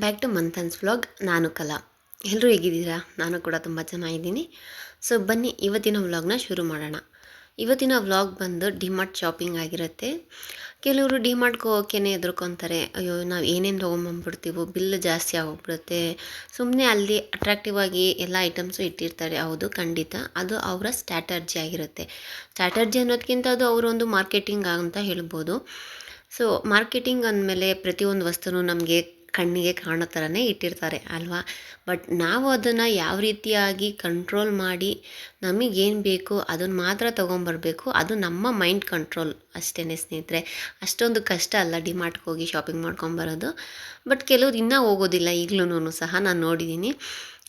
Back to ಮಂಥನ್ಸ್ vlog. ನಾನು ಕಲಾ. ಎಲ್ಲರೂ ಹೇಗಿದ್ದೀರಾ? ನಾನು ಕೂಡ ತುಂಬ ಚೆನ್ನಾಗಿದ್ದೀನಿ. ಸೊ ಬನ್ನಿ ಇವತ್ತಿನ ವ್ಲಾಗ್ನ ಶುರು ಮಾಡೋಣ. ಇವತ್ತಿನ ವ್ಲಾಗ್ ಬಂದು ಡಿಮಾರ್ಟ್ ಶಾಪಿಂಗ್ ಆಗಿರುತ್ತೆ. ಕೆಲವರು ಡಿಮಾರ್ಟ್ಗೆ ಹೋಗೋಕ್ಕೇ ಹೆದರ್ಕೊತಾರೆ. ಅಯ್ಯೋ ನಾವು ಏನೇನು ತೊಗೊಂಬಂದ್ಬಿಡ್ತೀವೋ, ಬಿಲ್ ಜಾಸ್ತಿ ಆಗೋಗ್ಬಿಡುತ್ತೆ. ಸುಮ್ಮನೆ ಅಲ್ಲಿ ಅಟ್ರಾಕ್ಟಿವ್ ಆಗಿ ಎಲ್ಲ ಐಟಮ್ಸು ಇಟ್ಟಿರ್ತಾರೆ. ಹೌದು, ಖಂಡಿತ ಅದು ಅವರ ಸ್ಟ್ರಾಟರ್ಜಿ ಆಗಿರುತ್ತೆ. ಸ್ಟ್ರಾಟರ್ಜಿ ಅನ್ನೋದಕ್ಕಿಂತ ಅದು ಅವರೊಂದು ಮಾರ್ಕೆಟಿಂಗ್ ಅಂತ ಹೇಳ್ಬೋದು. ಸೊ ಮಾರ್ಕೆಟಿಂಗ್ ಅಂದಮೇಲೆ ಪ್ರತಿಯೊಂದು ವಸ್ತುನೂ ನಮಗೆ ಕಣ್ಣಿಗೆ ಕಾಣೋ ಥರನೇ ಇಟ್ಟಿರ್ತಾರೆ ಅಲ್ವಾ. ಬಟ್ ನಾವು ಅದನ್ನು ಯಾವ ರೀತಿಯಾಗಿ ಕಂಟ್ರೋಲ್ ಮಾಡಿ ನಮಗೇನು ಬೇಕು ಅದನ್ನು ಮಾತ್ರ ತೊಗೊಂಬರ್ಬೇಕು. ಅದು ನಮ್ಮ ಮೈಂಡ್ ಕಂಟ್ರೋಲ್ ಅಷ್ಟೇ ಸ್ನೇಹಿತರೆ. ಅಷ್ಟೊಂದು ಕಷ್ಟ ಅಲ್ಲ ಡಿಮಾರ್ಟ್ಗೆ ಹೋಗಿ ಶಾಪಿಂಗ್ ಮಾಡ್ಕೊಂಬರೋದು. ಬಟ್ ಕೆಲವ್ರು ಇನ್ನೂ ಹೋಗೋದಿಲ್ಲ. ಈಗಲೂ ಸಹ ನಾನು ನೋಡಿದ್ದೀನಿ.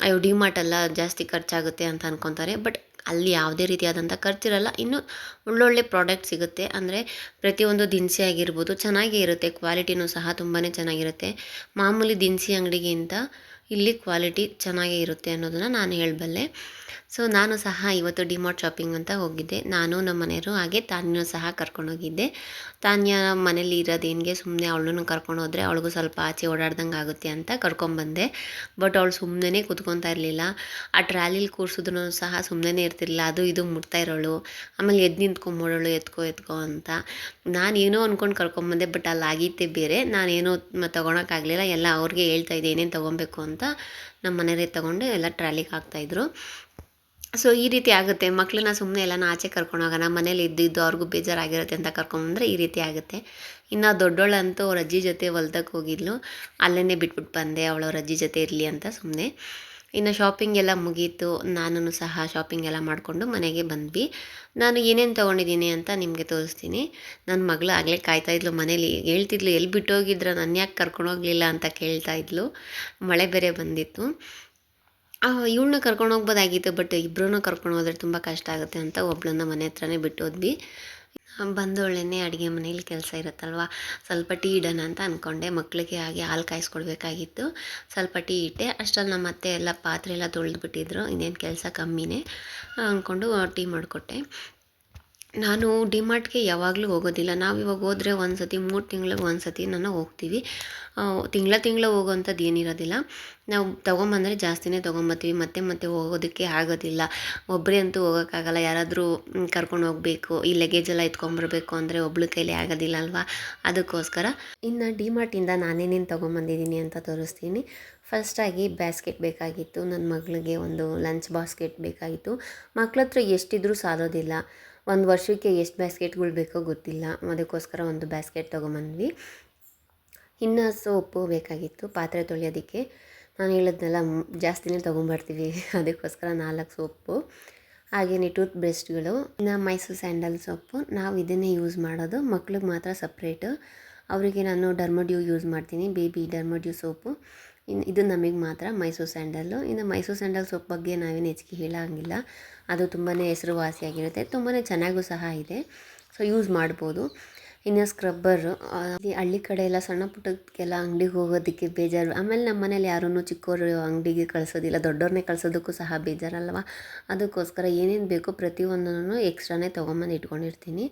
ಅಯ್ಯೋ ಡಿಮಾರ್ಟೆಲ್ಲ ಜಾಸ್ತಿ ಖರ್ಚಾಗುತ್ತೆ ಅಂತ ಅಂದ್ಕೊತಾರೆ. ಬಟ್ ಅಲ್ಲಿ ಯಾವುದೇ ರೀತಿಯಾದಂಥ ಖರ್ಚಿರಲ್ಲ. ಇನ್ನು ಒಳ್ಳೊಳ್ಳೆ ಪ್ರಾಡಕ್ಟ್ ಸಿಗುತ್ತೆ. ಅಂದರೆ ಪ್ರತಿಯೊಂದು ದಿನಸಿ ಆಗಿರ್ಬೋದು ಚೆನ್ನಾಗೇ ಇರುತ್ತೆ. ಕ್ವಾಲಿಟಿನೂ ಸಹ ತುಂಬಾ ಚೆನ್ನಾಗಿರುತ್ತೆ. ಮಾಮೂಲಿ ದಿನಸಿ ಅಂಗಡಿಗಿಂತ ಇಲ್ಲಿ ಕ್ವಾಲಿಟಿ ಚೆನ್ನಾಗೇ ಇರುತ್ತೆ ಅನ್ನೋದನ್ನು ನಾನು ಹೇಳಬಲ್ಲೆ. ಸೊ ನಾನು ಸಹ ಇವತ್ತು ಡಿಮಾರ್ಟ್ ಶಾಪಿಂಗ್ ಅಂತ ಹೋಗಿದ್ದೆ. ನಾನು ನಮ್ಮ ಮನೆಯವರು ಹಾಗೆ ತಾನ್ಯೂ ಸಹ ಕರ್ಕೊಂಡೋಗಿದ್ದೆ. ತಾನ್ಯ ಮನೇಲಿ ಇರೋದೇನಿಗೆ ಸುಮ್ಮನೆ ಅವಳನ್ನು ಕರ್ಕೊಂಡು ಹೋದರೆ ಅವಳಿಗೂ ಸ್ವಲ್ಪ ಆಚೆ ಓಡಾಡ್ದಂಗೆ ಆಗುತ್ತೆ ಅಂತ ಕರ್ಕೊಂಬಂದೆ. ಬಟ್ ಅವಳು ಸುಮ್ಮನೆ ಕೂತ್ಕೊತಾ ಇರಲಿಲ್ಲ. ಆ ಟ್ರಾಲಿಲಿ ಕೂರಿಸಿದ್ರು ಸಹ ಸುಮ್ಮನೆ ಇರ್ತಿರ್ಲಿಲ್ಲ. ಅದು ಇದು ಮುಟ್ತಾ ಇರೋಳು. ಆಮೇಲೆ ಎದ್ದು ನಿಂತ್ಕೊಂಬೋಳೋಳು ಎತ್ಕೋ ಅಂತ. ನಾನೇನೋ ಅಂದ್ಕೊಂಡು ಕರ್ಕೊಂಬಂದೆ. ಬಟ್ ಅಲ್ಲಿ ಆಗಿದ್ದೇ ಬೇರೆ. ನಾನೇನೋ ತೊಗೊಳಕ್ಕಾಗಲಿಲ್ಲ. ಎಲ್ಲ ಅವ್ರಿಗೆ ಹೇಳ್ತಾಯಿದ್ದೆ ಏನೇನು ತೊಗೊಬೇಕು ಅಂತ. ನಮ್ಮ ಮನೆಯವರೇ ತೊಗೊಂಡು ಎಲ್ಲ ಟ್ರಾಲಿಗೆ ಹಾಕ್ತಾಯಿದ್ರು. ಸೊ ಈ ರೀತಿ ಆಗುತ್ತೆ. ಮಕ್ಕಳನ್ನ ಸುಮ್ಮನೆ ಎಲ್ಲನ ಆಚೆ ಕರ್ಕೊಂಡೋಗೋಣ, ಮನೇಲಿ ಇದ್ದಿದ್ದು ಅವ್ರಿಗೂ ಬೇಜಾರಾಗಿರುತ್ತೆ ಅಂತ ಕರ್ಕೊಂಬಂದರೆ ಈ ರೀತಿ ಆಗುತ್ತೆ. ಇನ್ನು ದೊಡ್ಡೋಳಂತೂ ಅವ್ರ ಅಜ್ಜಿ ಜೊತೆ ಹೊಲ್ದಕ್ಕೆ ಹೋಗಿದ್ಲು. ಅಲ್ಲೇ ಬಿಟ್ಬಿಟ್ಟು ಬಂದೆ, ಅವಳವ್ರ ಅಜ್ಜಿ ಜೊತೆ ಇರಲಿ ಅಂತ ಸುಮ್ಮನೆ. ಇನ್ನು ಶಾಪಿಂಗ್ ಎಲ್ಲ ಮುಗೀತು. ನಾನು ಸಹ ಶಾಪಿಂಗ್ ಎಲ್ಲ ಮಾಡಿಕೊಂಡು ಮನೆಗೆ ಬಂದ್ವಿ. ನಾನು ಏನೇನು ತೊಗೊಂಡಿದ್ದೀನಿ ಅಂತ ನಿಮಗೆ ತೋರಿಸ್ತೀನಿ. ನನ್ನ ಮಗಳು ಆಗಲೇ ಕಾಯ್ತಾಯಿದ್ಲು ಮನೇಲಿ. ಹೇಳ್ತಿದ್ಲು, ಎಲ್ಲಿ ಬಿಟ್ಟೋಗಿದ್ರ, ನನ್ನ ಯಾಕೆ ಕರ್ಕೊಂಡೋಗ್ಲಿಲ್ಲ ಅಂತ ಕೇಳ್ತಾಯಿದ್ಲು. ಮಳೆ ಬೇರೆ ಬಂದಿತ್ತು. ಇವಳನ್ನ ಕರ್ಕೊಂಡು ಹೋಗ್ಬೋದಾಗಿತ್ತು. ಬಟ್ ಇಬ್ಬರೂ ಕರ್ಕೊಂಡು ಹೋದರೆ ತುಂಬ ಕಷ್ಟ ಆಗುತ್ತೆ ಅಂತ ಒಬ್ಬಳನ್ನ ಮನೆ ಹತ್ರನೇ ಬಿಟ್ಟೋದ್ವಿ. ಬಂದವಳನ್ನೇ ಅಡುಗೆ ಮನೇಲಿ ಕೆಲಸ ಇರುತ್ತಲ್ವ, ಸ್ವಲ್ಪ ಟೀ ಇಡೋಣ ಅಂತ ಅಂದ್ಕೊಂಡೆ. ಮಕ್ಕಳಿಗೆ ಹಾಗೆ ಹಾಲು ಕಾಯಿಸ್ಕೊಡ್ಬೇಕಾಗಿತ್ತು. ಸ್ವಲ್ಪ ಟೀ ಇಟ್ಟೆ. ಅಷ್ಟರಲ್ಲಿ ನಮ್ಮ ಅತ್ತೆ ಎಲ್ಲ ಪಾತ್ರೆ ಎಲ್ಲ ತೊಳೆದ್ಬಿಟ್ಟಿದ್ರು. ಇನ್ನೇನು ಕೆಲಸ ಕಮ್ಮಿನೇ ಅಂದ್ಕೊಂಡು ಟೀ ಮಾಡಿಕೊಟ್ಟೆ. ನಾನು ಡಿಮಾರ್ಟ್ಗೆ ಯಾವಾಗಲೂ ಹೋಗೋದಿಲ್ಲ. ನಾವು ಇವಾಗ ಹೋದರೆ ಒಂದು ಸತಿ 3 ತಿಂಗಳಿಗೆ ಒಂದು ಸತಿ ನಾನು ಹೋಗ್ತೀವಿ. ತಿಂಗಳ ಹೋಗೋವಂಥದ್ದು ಏನಿರೋದಿಲ್ಲ. ನಾವು ತೊಗೊಂಬಂದರೆ ಜಾಸ್ತಿನೇ ತೊಗೊಂಬರ್ತೀವಿ. ಮತ್ತೆ ಹೋಗೋದಕ್ಕೆ ಆಗೋದಿಲ್ಲ. ಒಬ್ಬರೇ ಅಂತೂ ಹೋಗೋಕ್ಕಾಗಲ್ಲ. ಯಾರಾದರೂ ಕರ್ಕೊಂಡು ಹೋಗಬೇಕು. ಈ ಲಗೇಜೆಲ್ಲ ಎತ್ಕೊಂಬರ್ಬೇಕು ಅಂದರೆ ಒಬ್ಳ ಕೈಲಿ ಆಗೋದಿಲ್ಲ ಅಲ್ವಾ. ಅದಕ್ಕೋಸ್ಕರ ಇನ್ನು ಡಿಮಾರ್ಟಿಂದ ನಾನೇನೇನು ತೊಗೊಂಬಂದಿದ್ದೀನಿ ಅಂತ ತೋರಿಸ್ತೀನಿ. ಫಸ್ಟಾಗಿ ಬ್ಯಾಸ್ಕೆಟ್ ಬೇಕಾಗಿತ್ತು. ನನ್ನ ಮಗಳಿಗೆ ಒಂದು ಲಂಚ್ ಬಾಸ್ಕೆಟ್ ಬೇಕಾಗಿತ್ತು. ಮಕ್ಳ ಹತ್ರ ಎಷ್ಟಿದ್ರೂ ಸಾಲೋದಿಲ್ಲ. ಒಂದು ವರ್ಷಕ್ಕೆ ಎಷ್ಟು ಬ್ಯಾಸ್ಕೆಟ್ಗಳು ಬೇಕೋ ಗೊತ್ತಿಲ್ಲ. ಅದಕ್ಕೋಸ್ಕರ ಒಂದು ಬ್ಯಾಸ್ಕೆಟ್ ತೊಗೊಂಬಂದ್ವಿ. ಇನ್ನು ಸೋಪು ಬೇಕಾಗಿತ್ತು ಪಾತ್ರೆ ತೊಳೆಯೋದಕ್ಕೆ. ನಾನು ಹೇಳಿದ್ನೆಲ್ಲ ಜಾಸ್ತಿನೇ ತೊಗೊಂಬರ್ತೀವಿ. ಅದಕ್ಕೋಸ್ಕರ 4 ಸೋಪು, ಹಾಗೆಯೇ ಟೂತ್ ಬ್ರಷ್ಗಳು. ಇನ್ನು ಮೈಸೂರು ಸ್ಯಾಂಡಲ್ ಸೋಪು. ನಾವು ಇದನ್ನೇ ಯೂಸ್ ಮಾಡೋದು. ಮಕ್ಳಿಗೆ ಮಾತ್ರ ಸಪ್ರೇಟು. ಅವರಿಗೆ ನಾನು ಡರ್ಮಡ್ಯೂ ಯೂಸ್ ಮಾಡ್ತೀನಿ, ಬೇಬಿ ಡರ್ಮಡ್ಯೂ ಸೋಪು. ಇದು ನಮಗೆ ಮಾತ್ರ ಮೈಸೂರು ಸ್ಯಾಂಡಲ್ಲು. ಇನ್ನು ಮೈಸೂರು ಸ್ಯಾಂಡಲ್ ಸೋಪ್ ಬಗ್ಗೆ ನಾವೇನು ಹೆಚ್ಚಿಗೆ ಹೇಳೋಂಗಿಲ್ಲ. ಅದು ತುಂಬಾ ಹೆಸರುವಾಸಿಯಾಗಿರುತ್ತೆ. ತುಂಬಾ ಚೆನ್ನಾಗೂ ಸಹ ಇದೆ. ಸೊ ಯೂಸ್ ಮಾಡ್ಬೋದು. ಇನ್ನು ಸ್ಕ್ರಬ್ಬರು. ಹಳ್ಳಿ ಕಡೆ ಎಲ್ಲ ಸಣ್ಣ ಪುಟ್ಟಕ್ಕೆಲ್ಲ ಅಂಗಡಿಗೆ ಹೋಗೋದಕ್ಕೆ ಬೇಜಾರು. ಆಮೇಲೆ ನಮ್ಮ ಮನೇಲಿ ಯಾರೂ ಚಿಕ್ಕವರು ಅಂಗಡಿಗೆ ಕಳಿಸೋದಿಲ್ಲ. ದೊಡ್ಡವ್ರನ್ನೇ ಕಳಿಸೋದಕ್ಕೂ ಸಹ ಬೇಜಾರಲ್ವ. ಅದಕ್ಕೋಸ್ಕರ ಏನೇನು ಬೇಕೋ ಪ್ರತಿಯೊಂದನ್ನು ಎಕ್ಸ್ಟ್ರಾನೇ ತೊಗೊಂಬಂದು ಇಟ್ಕೊಂಡಿರ್ತೀನಿ.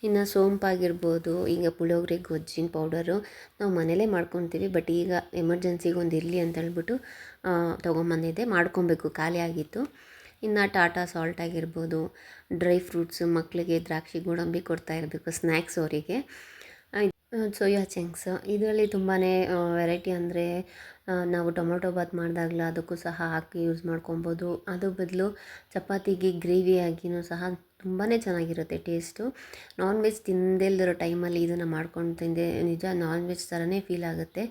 ಇನ್ನು ಸೋಂಪಾಗಿರ್ಬೋದು, ಈಗ ಪುಳಿಯೋಗರೆ ಗೊಜ್ಜಿನ ಪೌಡರು ನಾವು ಮನೇಲೇ ಮಾಡ್ಕೊತೀವಿ. ಬಟ್ ಈಗ ಎಮರ್ಜೆನ್ಸಿಗೆ ಒಂದು ಇರಲಿ ಅಂತ ಹೇಳ್ಬಿಟ್ಟು ತೊಗೊಂಬಂದಿದ್ದೆ. ಮಾಡ್ಕೊಬೇಕು, ಖಾಲಿ ಆಗಿತ್ತು. ಇನ್ನು ಟಾಟಾ ಸಾಲ್ಟ್ ಆಗಿರ್ಬೋದು, ಡ್ರೈ ಫ್ರೂಟ್ಸು, ಮಕ್ಕಳಿಗೆ ದ್ರಾಕ್ಷಿ ಗೋಡಂಬಿ ಕೊಡ್ತಾ ಇರಬೇಕು ಸ್ನ್ಯಾಕ್ಸ್ ಅವರಿಗೆ. Soya chunks. ಇದರಲ್ಲಿ ತುಂಬಾ ವೆರೈಟಿ. ಅಂದರೆ ನಾವು ಟೊಮೊಟೊ ಬಾತ್ ಮಾಡಿದಾಗಲ ಅದಕ್ಕೂ ಸಹ ಹಾಕಿ ಯೂಸ್ ಮಾಡ್ಕೊಬೋದು. ಅದು ಬದಲು ಚಪಾತಿಗೆ ಗ್ರೇವಿಯಾಗಿಯೂ ಸಹ ತುಂಬಾ ಚೆನ್ನಾಗಿರುತ್ತೆ ಟೇಸ್ಟು. ನಾನ್ ವೆಜ್ ತಿಂದೇ ಇಲ್ದಿರೋ ಟೈಮಲ್ಲಿ ಇದನ್ನು ಮಾಡ್ಕೊಂಡು ತಿಂದೆ ನಿಜ ನಾನ್ ವೆಜ್ ಥರನೇ ಫೀಲ್ ಆಗುತ್ತೆ.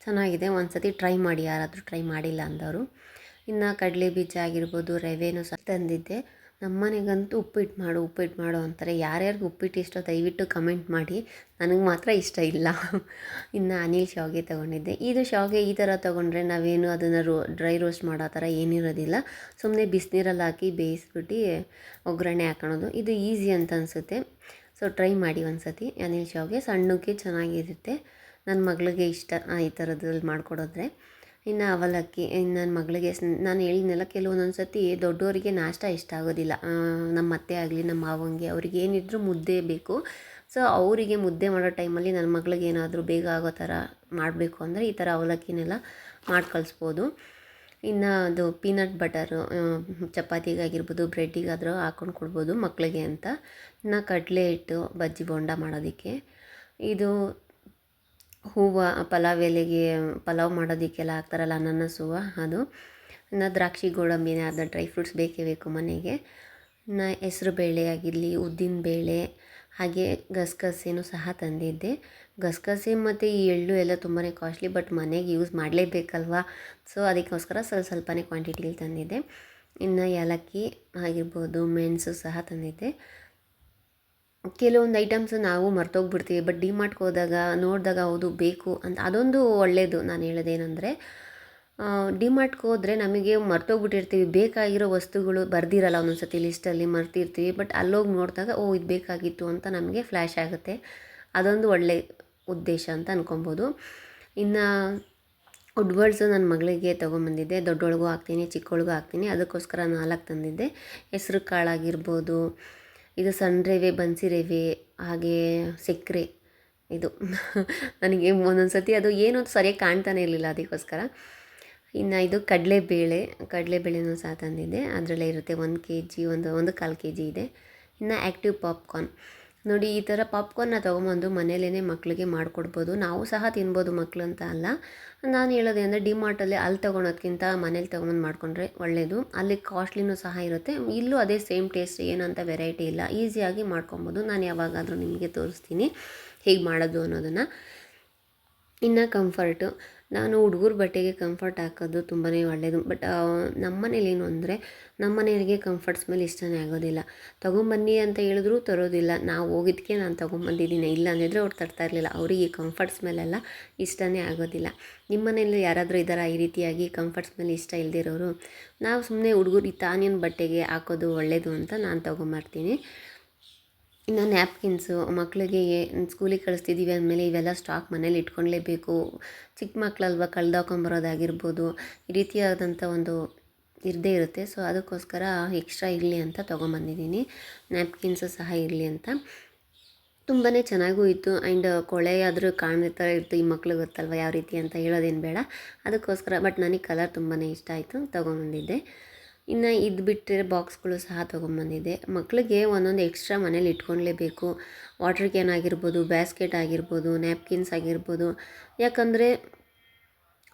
ಚೆನ್ನಾಗಿದೆ. ಒಂದು ಸತಿ ಟ್ರೈ ಮಾಡಿ, ಯಾರಾದರೂ ಟ್ರೈ ಮಾಡಿಲ್ಲ ಅಂದವರು. ಇನ್ನು ಕಡಲೆ ಬೀಜ ಆಗಿರ್ಬೋದು, ರವೆನೂ ಸಹ ತಂದಿದ್ದೆ. ನಮ್ಮ ಮನೆಗಂತೂ ಉಪ್ಪಿಟ್ಟು ಮಾಡು ಅಂತಾರೆ. ಯಾರ್ಯಾರಿಗೆ ಉಪ್ಪಿಟ್ಟು ಇಷ್ಟ ದಯವಿಟ್ಟು ಕಮೆಂಟ್ ಮಾಡಿ. ನನಗೆ ಮಾತ್ರ ಇಷ್ಟ ಇಲ್ಲ. ಇನ್ನು ಅನಿಲ್ ಶಾವಿಗೆ ತೊಗೊಂಡಿದ್ದೆ. ಇದು ಶಾವಿಗೆ ಈ ಥರ ತೊಗೊಂಡ್ರೆ ನಾವೇನು ಅದನ್ನು ಡ್ರೈ ರೋಸ್ಟ್ ಮಾಡೋ ಥರ ಏನಿರೋದಿಲ್ಲ. ಸುಮ್ಮನೆ ಬಿಸಿನೀರಲ್ಲಿ ಹಾಕಿ ಬೇಯಿಸ್ಬಿಟ್ಟು ಒಗ್ಗರಣೆ ಹಾಕೊಳೋದು. ಇದು ಈಸಿ ಅಂತ ಅನಿಸುತ್ತೆ. ಸೊ ಟ್ರೈ ಮಾಡಿ ಒಂದು ಸತಿ. ಅನಿಲ್ ಶಾವಿಗೆ ಸಣ್ಣಕ್ಕೆ ಚೆನ್ನಾಗಿರುತ್ತೆ. ನನ್ನ ಮಗಳಿಗೆ ಇಷ್ಟ ಈ ಥರದ್ರಲ್ಲಿ ಮಾಡಿಕೊಡೋದ್ರೆ. ಇನ್ನು ಅವಲಕ್ಕಿ. ಇನ್ನು ನನ್ನ ಮಗಳಿಗೆ ನಾನು ಹೇಳಿದ್ನೆಲ್ಲ, ಕೆಲವೊಂದೊಂದು ಸತಿ ದೊಡ್ಡವರಿಗೆ ನಾಷ್ಟ ಇಷ್ಟ ಆಗೋದಿಲ್ಲ. ನಮ್ಮ ಅತ್ತೆ ಆಗಲಿ ನಮ್ಮ ಮಾವಂಗೆ ಅವ್ರಿಗೆ ಏನಿದ್ರೂ ಮುದ್ದೆ ಬೇಕು. ಸೊ ಅವರಿಗೆ ಮುದ್ದೆ ಮಾಡೋ ಟೈಮಲ್ಲಿ ನನ್ನ ಮಗಳಿಗೆ ಏನಾದರೂ ಬೇಗ ಆಗೋ ಥರ ಮಾಡಬೇಕು ಅಂದರೆ ಈ ಥರ ಅವಲಕ್ಕಿನೆಲ್ಲ ಮಾಡಿ ಕಳಿಸ್ಬೋದು. ಇನ್ನು ಅದು ಪೀನಟ್ ಬಟರು ಚಪಾತಿಗಾಗಿರ್ಬೋದು, ಬ್ರೆಡ್ಡಿಗಾದರೂ ಹಾಕ್ಕೊಂಡು ಕೊಡ್ಬೋದು ಮಕ್ಕಳಿಗೆ ಅಂತ. ಇನ್ನು ಕಡಲೆ ಹಿಟ್ಟು ಬಜ್ಜಿ ಬೋಂಡ ಮಾಡೋದಕ್ಕೆ, ಇದು ಹೂವು ಪಲಾವ್ ಎಲೆಗೆ ಪಲಾವ್ ಮಾಡೋದಕ್ಕೆಲ್ಲ ಹಾಕ್ತಾರಲ್ಲ ಅನಾನಸ್ ಹೂವು ಅದು. ಇನ್ನು ದ್ರಾಕ್ಷಿ ಗೋಡಂಬಿನ ಅದು ಡ್ರೈ ಫ್ರೂಟ್ಸ್ ಬೇಕೇ ಬೇಕು ಮನೆಗೆ. ಇನ್ನು ಹೆಸ್ರು ಬೇಳೆ ಆಗಿರಲಿ, ಉದ್ದಿನ ಬೇಳೆ, ಹಾಗೆ ಗಸಗಸೆನೂ ಸಹ ತಂದಿದ್ದೆ. ಗಸಗಸೆ ಮತ್ತು ಈ ಎಳ್ಳು ಎಲ್ಲ ತುಂಬಾ ಕಾಸ್ಟ್ಲಿ, ಬಟ್ ಮನೆಗೆ ಯೂಸ್ ಮಾಡಲೇಬೇಕಲ್ವ, ಸೊ ಅದಕ್ಕೋಸ್ಕರ ಸ್ವಲ್ಪನೇ ಕ್ವಾಂಟಿಟಿಲಿ ತಂದಿದ್ದೆ. ಇನ್ನು ಏಲಕ್ಕಿ ಆಗಿರ್ಬೋದು, ಮೆಣಸು ಸಹ ತಂದಿದ್ದೆ. ಕೆಲವೊಂದು ಐಟಮ್ಸ್ ನಾವು ಮರ್ತೋಗ್ಬಿಡ್ತೀವಿ, ಬಟ್ ಡಿಮಾರ್ಟ್ಗೆ ಹೋದಾಗ ನೋಡಿದಾಗ ಹೌದು ಬೇಕು ಅಂತ. ಅದೊಂದು ಒಳ್ಳೆಯದು. ನಾನು ಹೇಳೋದೇನೆಂದರೆ, ಡಿಮಾರ್ಟ್ಗೆ ಹೋದರೆ ನಮಗೆ ಮರ್ತೋಗ್ಬಿಟ್ಟಿರ್ತೀವಿ, ಬೇಕಾಗಿರೋ ವಸ್ತುಗಳು ಬರ್ದಿರಲ್ಲ ಒಂದೊಂದು ಸತಿ ಲಿಸ್ಟಲ್ಲಿ ಮರ್ತಿರ್ತೀವಿ, ಬಟ್ ಅಲ್ಲೋಗಿ ನೋಡಿದಾಗ ಓ ಇದು ಬೇಕಾಗಿತ್ತು ಅಂತ ನಮಗೆ ಫ್ಲ್ಯಾಶ್ ಆಗುತ್ತೆ. ಅದೊಂದು ಒಳ್ಳೆ ಉದ್ದೇಶ ಅಂತ ಅನ್ಕೊಬೋದು. ಇನ್ನು ಉಡ್ಬರ್ಡ್ಸು ನನ್ನ ಮಗಳಿಗೆ ತೊಗೊಂಬಂದಿದ್ದೆ. ದೊಡ್ಡೊಳಗೂ ಹಾಕ್ತೀನಿ, ಚಿಕ್ಕೊಳಗೂ ಹಾಕ್ತೀನಿ, ಅದಕ್ಕೋಸ್ಕರ 4 ತಂದಿದ್ದೆ. ಹೆಸ್ರು ಕಾಳಾಗಿರ್ಬೋದು, ಇದು ಸಣ್ಣ ರವೆ, ಬನ್ಸಿ ರವೆ, ಹಾಗೆ ಸಕ್ಕರೆ. ಇದು ನನಗೆ ಒಂದೊಂದು ಸತಿ ಅದು ಏನು ಸರಿಯಾಗಿ ಕಾಣ್ತಾನೆ ಇರಲಿಲ್ಲ, ಅದಕ್ಕೋಸ್ಕರ. ಇನ್ನು ಇದು ಕಡಲೆಬೇಳೆನೂ ಸಹ ತಂದಿದ್ದೆ. ಅದರಲ್ಲೇ ಇರುತ್ತೆ 1 kg, ಒಂದು 1/4 kg ಇದೆ. ಇನ್ನು ಆ್ಯಕ್ಟಿವ್ ಪಾಪ್ಕಾರ್ನ್ ನೋಡಿ, ಈ ಥರ ಪಾಪ್ಕಾರ್ನ್ನ ತೊಗೊಂಬಂದು ಮನೇಲೇ ಮಕ್ಕಳಿಗೆ ಮಾಡಿಕೊಡ್ಬೋದು. ನಾವು ಸಹ ತಿನ್ಬೋದು, ಮಕ್ಕಳು ಅಂತ ಅಲ್ಲ. ನಾನು ಹೇಳೋದೇನೆಂದರೆ, ಡಿಮಾರ್ಟಲ್ಲಿ ಅಲ್ಲಿ ತೊಗೊಳೋದ್ಕಿಂತ ಮನೇಲಿ ತೊಗೊಂಬಂದು ಮಾಡಿಕೊಂಡ್ರೆ ಒಳ್ಳೆಯದು. ಅಲ್ಲಿ ಕಾಸ್ಟ್ಲಿನೂ ಸಹ ಇರುತ್ತೆ, ಇಲ್ಲೂ ಅದೇ ಸೇಮ್ ಟೇಸ್ಟ್, ಏನಂತ ವೆರೈಟಿ ಇಲ್ಲ, ಈಸಿಯಾಗಿ ಮಾಡ್ಕೊಬೋದು. ನಾನು ಯಾವಾಗಾದರೂ ನಿಮಗೆ ತೋರಿಸ್ತೀನಿ ಹೇಗೆ ಮಾಡೋದು ಅನ್ನೋದನ್ನು. ಇನ್ನು ಕಂಫರ್ಟು, ನಾನು ಹುಡುಗರ ಬಟ್ಟೆಗೆ ಕಂಫರ್ಟ್ ಹಾಕೋದು ತುಂಬಾ ಒಳ್ಳೆಯದು. ಬಟ್ ನಮ್ಮ ಮನೇಲಿ ಏನು ಅಂದರೆ, ನಮ್ಮ ಮನೆಯವರಿಗೆ ಕಂಫರ್ಟ್ ಸ್ಮೆಲ್ ಇಷ್ಟನೇ ಆಗೋದಿಲ್ಲ. ತೊಗೊಂಬನ್ನಿ ಅಂತ ಹೇಳಿದ್ರು ತರೋದಿಲ್ಲ. ನಾವು ಹೋಗಿದ್ದಕ್ಕೆ ನಾನು ತೊಗೊಂಬಂದಿದ್ದೀನಿ, ಇಲ್ಲ ಅಂದಿದ್ರೆ ಅವ್ರು ತರ್ತಾ ಇರಲಿಲ್ಲ. ಅವರಿಗೆ ಕಂಫರ್ಟ್ ಸ್ಮೆಲ್ಲೆಲ್ಲ ಇಷ್ಟನೇ ಆಗೋದಿಲ್ಲ. ನಿಮ್ಮ ಮನೇಲಿ ಯಾರಾದರೂ ಇದ್ದಾರಾ ಈ ರೀತಿಯಾಗಿ ಕಂಫರ್ಟ್ ಸ್ಮೆಲ್ ಇಷ್ಟ ಇಲ್ಲದಿರೋರು? ನಾವು ಸುಮ್ಮನೆ ಹುಡುಗರು ತಾನಿನ ಬಟ್ಟೆಗೆ ಹಾಕೋದು ಒಳ್ಳೆಯದು ಅಂತ ನಾನು ತೊಗೊಂಬರ್ತೀನಿ. ಇನ್ನು ನ್ಯಾಪ್ಕಿನ್ಸು, ಮಕ್ಕಳಿಗೆ ಸ್ಕೂಲಿಗೆ ಕಳಿಸ್ತಿದ್ದೀವಿ ಅಂದಮೇಲೆ ಇವೆಲ್ಲ ಸ್ಟಾಕ್ ಮನೇಲಿ ಇಟ್ಕೊಳ್ಲೇಬೇಕು. ಚಿಕ್ಕ ಮಕ್ಕಳಲ್ವ, ಕಳ್ದಾಕೊಂಬರೋದಾಗಿರ್ಬೋದು, ಈ ರೀತಿಯಾದಂಥ ಒಂದು ಇರದೇ ಇರುತ್ತೆ. ಸೊ ಅದಕ್ಕೋಸ್ಕರ ಎಕ್ಸ್ಟ್ರಾ ಇರಲಿ ಅಂತ ತೊಗೊಂಬಂದಿದ್ದೀನಿ. ನ್ಯಾಪ್ಕಿನ್ಸು ಸಹ ಇರಲಿ ಅಂತ. ತುಂಬಾ ಚೆನ್ನಾಗೂ ಇತ್ತು. ಆ್ಯಂಡ್ ಕೊಳೆ ಆದರೂ ಕಾಣೋ ಥರ ಇತ್ತು. ಈ ಮಕ್ಳಿಗೆ ಗೊತ್ತಲ್ವ ಯಾವ ರೀತಿ ಅಂತ ಹೇಳೋದೇನು ಬೇಡ, ಅದಕ್ಕೋಸ್ಕರ. ಬಟ್ ನನಗೆ ಕಲರ್ ತುಂಬಾ ಇಷ್ಟ ಆಯಿತು, ತೊಗೊಂಬಂದಿದ್ದೆ. ಇನ್ನು ಇದು ಬಿಟ್ಟರೆ ಬಾಕ್ಸ್ಗಳು ಸಹ ತೊಗೊಂಬಂದಿದ್ದೆ. ಮಕ್ಕಳಿಗೆ ಒಂದೊಂದು ಎಕ್ಸ್ಟ್ರಾ ಮನೇಲಿ ಇಟ್ಕೊಳ್ಲೇಬೇಕು. ವಾಟರ್ ಕ್ಯಾನ್ ಆಗಿರ್ಬೋದು, ಬ್ಯಾಸ್ಕೆಟ್ ಆಗಿರ್ಬೋದು, ನ್ಯಾಪ್ಕಿನ್ಸ್ ಆಗಿರ್ಬೋದು. ಯಾಕಂದರೆ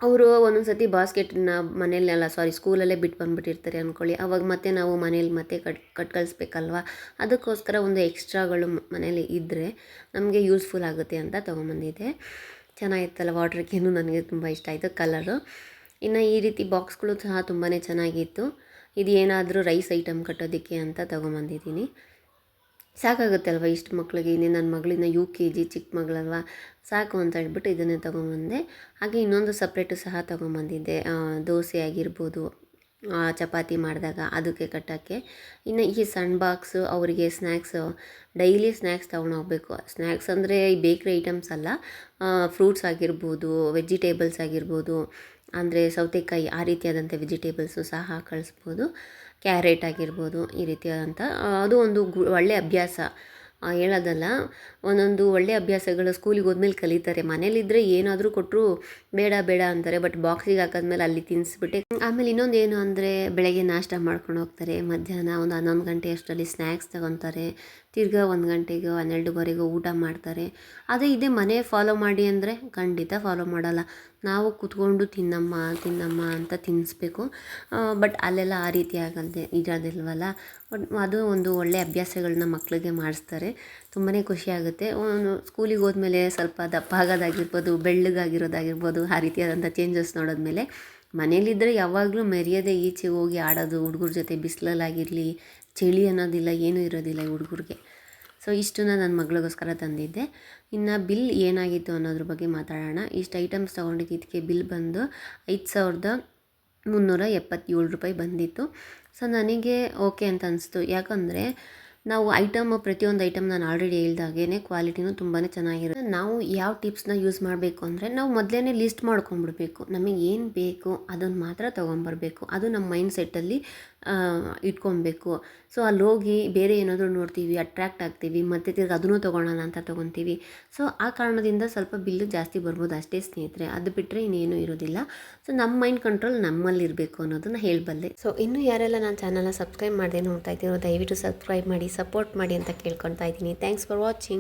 ಅವರು ಒಂದೊಂದು ಸತಿ ಬಾಸ್ಕೆಟನ್ನ ಮನೆಯಲ್ಲೆಲ್ಲ ಸ್ಕೂಲಲ್ಲೇ ಬಿಟ್ಟು ಬಂದುಬಿಟ್ಟಿರ್ತಾರೆ ಅಂದ್ಕೊಳ್ಳಿ. ಆವಾಗ ಮತ್ತೆ ನಾವು ಮನೇಲಿ ಮತ್ತೆ ಕಟ್ ಕಳಿಸ್ಬೇಕಲ್ವ. ಅದಕ್ಕೋಸ್ಕರ ಒಂದು ಎಕ್ಸ್ಟ್ರಾಗಳು ಮನೇಲಿ ಇದ್ದರೆ ನಮಗೆ ಯೂಸ್ಫುಲ್ ಆಗುತ್ತೆ ಅಂತ ತೊಗೊಂಬಂದಿದ್ದೆ. ಚೆನ್ನಾಗಿತ್ತಲ್ಲ ವಾಟರ್ ಕ್ಯಾನು, ನನಗೆ ತುಂಬ ಇಷ್ಟ ಆಯಿತು ಕಲರು. ಇನ್ನು ಈ ರೀತಿ ಬಾಕ್ಸ್ಗಳು ಸಹ ತುಂಬಾ ಚೆನ್ನಾಗಿತ್ತು. ಇದು ಏನಾದರೂ ರೈಸ್ ಐಟಮ್ ಕಟ್ಟೋದಕ್ಕೆ ಅಂತ ತೊಗೊಂಬಂದಿದ್ದೀನಿ. ಸಾಕಾಗುತ್ತೆ ಅಲ್ವ ಇಷ್ಟು ಮಕ್ಕಳಿಗೆ. ಇನ್ನೇ ನನ್ನ ಮಗಳಿಂದ UKG, ಚಿಕ್ಕ ಮಗಳಲ್ವ, ಸಾಕು ಅಂತ ಹೇಳ್ಬಿಟ್ಟು ಇದನ್ನೇ ತೊಗೊಂಬಂದೆ. ಹಾಗೆ ಇನ್ನೊಂದು ಸಪ್ರೇಟು ಸಹ ತೊಗೊಂಬಂದಿದ್ದೆ, ದೋಸೆ ಆಗಿರ್ಬೋದು, ಚಪಾತಿ ಮಾಡಿದಾಗ ಅದಕ್ಕೆ ಕಟ್ಟೋಕ್ಕೆ. ಇನ್ನು ಈ ಸಣ್ಣ ಬಾಕ್ಸು ಅವರಿಗೆ ಸ್ನ್ಯಾಕ್ಸು, ಡೈಲಿ ಸ್ನ್ಯಾಕ್ಸ್ ತೊಗೊಂಡೋಗ್ಬೇಕು. ಸ್ನ್ಯಾಕ್ಸ್ ಅಂದರೆ ಈ ಬೇಕ್ರಿ ಐಟಮ್ಸ್ ಅಲ್ಲ, ಫ್ರೂಟ್ಸ್ ಆಗಿರ್ಬೋದು, ವೆಜಿಟೇಬಲ್ಸ್ ಆಗಿರ್ಬೋದು, ಅಂದರೆ ಸೌತೆಕಾಯಿ ಆ ರೀತಿಯಾದಂಥ ವೆಜಿಟೇಬಲ್ಸು ಸಹ ಕಳಿಸ್ಬೋದು. ಕ್ಯಾರೆಟ್ ಆಗಿರ್ಬೋದು, ಈ ರೀತಿಯಾದಂಥ ಅದು ಒಂದು ಒಳ್ಳೆಯ ಅಭ್ಯಾಸ. ಹೇಳೋದಲ್ಲ, ಒಂದೊಂದು ಒಳ್ಳೆಯ ಅಭ್ಯಾಸಗಳು ಸ್ಕೂಲಿಗೆ ಹೋದ್ಮೇಲೆ ಕಲಿತಾರೆ. ಮನೇಲಿದ್ದರೆ ಏನಾದರೂ ಕೊಟ್ಟರು ಬೇಡ ಬೇಡ ಅಂತಾರೆ, ಬಟ್ ಬಾಕ್ಸಿಗೆ ಹಾಕಿದ್ಮೇಲೆ ಅಲ್ಲಿ ತಿನ್ನಿಸ್ಬಿಟ್ಟೆ. ಆಮೇಲೆ ಇನ್ನೊಂದು ಏನು ಅಂದರೆ, ಬೆಳಗ್ಗೆ ನಾಷ್ಟ ಮಾಡ್ಕೊಂಡು ಹೋಗ್ತಾರೆ, ಮಧ್ಯಾಹ್ನ ಒಂದು 11 ಗಂಟೆ ಅಷ್ಟರಲ್ಲಿ ಸ್ನ್ಯಾಕ್ಸ್ ತೊಗೊತಾರೆ, ತಿರ್ಗಾ 1 ಗಂಟೆಗೋ 12ವರೆಗೋ ಊಟ ಮಾಡ್ತಾರೆ. ಇದೇ ಮನೆ ಫಾಲೋ ಮಾಡಿ ಅಂದರೆ ಖಂಡಿತ ಫಾಲೋ ಮಾಡಲ್ಲ. ನಾವು ಕೂತ್ಕೊಂಡು ತಿನ್ನಮ್ಮ ಅಂತ ತಿನ್ನಿಸ್ಬೇಕು. ಬಟ್ ಅಲ್ಲೆಲ್ಲ ಆ ರೀತಿ ಇರೋದಿಲ್ವಲ್ಲ. ಬಟ್ ಅದು ಒಂದು ಒಳ್ಳೆಯ ಅಭ್ಯಾಸಗಳನ್ನ ಮಕ್ಕಳಿಗೆ ಮಾಡಿಸ್ತಾರೆ. ತುಂಬಾ ಖುಷಿಯಾಗುತ್ತೆ. ಸ್ಕೂಲಿಗೆ ಹೋದ್ಮೇಲೆ ಸ್ವಲ್ಪ ದಪ್ಪ ಆಗೋದಾಗಿರ್ಬೋದು, ಬೆಳ್ಳಗಾಗಿರೋದಾಗಿರ್ಬೋದು, ಆ ರೀತಿಯಾದಂಥ ಚೇಂಜಸ್ ನೋಡಿದ್ಮೇಲೆ ಮನೇಲಿದ್ದರೆ ಯಾವಾಗಲೂ ಮೆರೆಯದೇ ಈಚೆ ಹೋಗಿ ಆಡೋದು ಹುಡುಗರ ಜೊತೆ. ಬಿಸಿಲಲ್ಲಾಗಿರಲಿ, ಚಳಿ ಅನ್ನೋದಿಲ್ಲ, ಏನೂ ಇರೋದಿಲ್ಲ ಈ ಹುಡುಗರಿಗೆ. ಸೊ ಇಷ್ಟನ್ನ ನನ್ನ ಮಗಳಿಗೋಸ್ಕರ ತಂದಿದ್ದೆ. ಇನ್ನು ಬಿಲ್ ಏನಾಗಿತ್ತು ಅನ್ನೋದ್ರ ಬಗ್ಗೆ ಮಾತಾಡೋಣ. ಇಷ್ಟು ಐಟಮ್ಸ್ ತೊಗೊಂಡಿದ್ದಕ್ಕೆ ಬಿಲ್ ಬಂದು 5,377 ರೂಪಾಯಿ ಬಂದಿತ್ತು. ಸೊ ನನಗೆ ಓಕೆ ಅಂತ ಅನಿಸ್ತು. ಯಾಕಂದರೆ ನಾವು ಪ್ರತಿಯೊಂದು ಐಟಮ್ ನಾನು ಆಲ್ರೆಡಿ ಹೇಳ್ದಾಗೇ ಕ್ವಾಲಿಟಿನೂ ತುಂಬಾ ಚೆನ್ನಾಗಿರುತ್ತೆ. ನಾವು ಯಾವ ಟಿಪ್ಸ್ನ ಯೂಸ್ ಮಾಡಬೇಕು ಅಂದರೆ, ನಾವು ಮೊದಲೇ ಲಿಸ್ಟ್ ಮಾಡ್ಕೊಂಡ್ಬಿಡ್ಬೇಕು. ನಮಗೆ ಏನು ಬೇಕು ಅದನ್ನು ಮಾತ್ರ ತೊಗೊಂಬರ್ಬೇಕು. ಅದು ನಮ್ಮ ಮೈಂಡ್ ಸೆಟ್ಟಲ್ಲಿ ಇಟ್ಕೊಬೇಕು. ಸೊ ಅಲ್ಲಿ ಹೋಗಿ ಬೇರೆ ಏನಾದರೂ ನೋಡ್ತೀವಿ, ಅಟ್ರ್ಯಾಕ್ಟ್ ಆಗ್ತೀವಿ, ಮತ್ತು ತಿರ್ಗಿ ಅದನ್ನೂ ತೊಗೊಳೋಣ ಅಂತ ತೊಗೊತೀವಿ. ಸೊ ಆ ಕಾರಣದಿಂದ ಸ್ವಲ್ಪ ಬಿಲ್ಲು ಜಾಸ್ತಿ ಬರ್ಬೋದು ಅಷ್ಟೇ ಸ್ನೇಹಿತರೆ. ಅದು ಬಿಟ್ಟರೆ ಇನ್ನೇನು ಇರೋದಿಲ್ಲ. ಸೊ ನಮ್ಮ ಮೈಂಡ್ ಕಂಟ್ರೋಲ್ ನಮ್ಮಲ್ಲಿರಬೇಕು ಅನ್ನೋದನ್ನು ಹೇಳಬಲ್ಲೆ. ಸೊ ಇನ್ನೂ ಯಾರೆಲ್ಲ ನನ್ನ ಚಾನಲ್ನ ಸಬ್ಸ್ಕ್ರೈಬ್ ಮಾಡದೆ ನೋಡ್ತಾ ಇದ್ದೀರೋ ದಯವಿಟ್ಟು ಸಬ್ಸ್ಕ್ರೈಬ್ ಮಾಡಿ, ಸಪೋರ್ಟ್ ಮಾಡಿ ಅಂತ ಕೇಳ್ಕೊತಾ ಇದ್ದೀನಿ. Thanks for watching.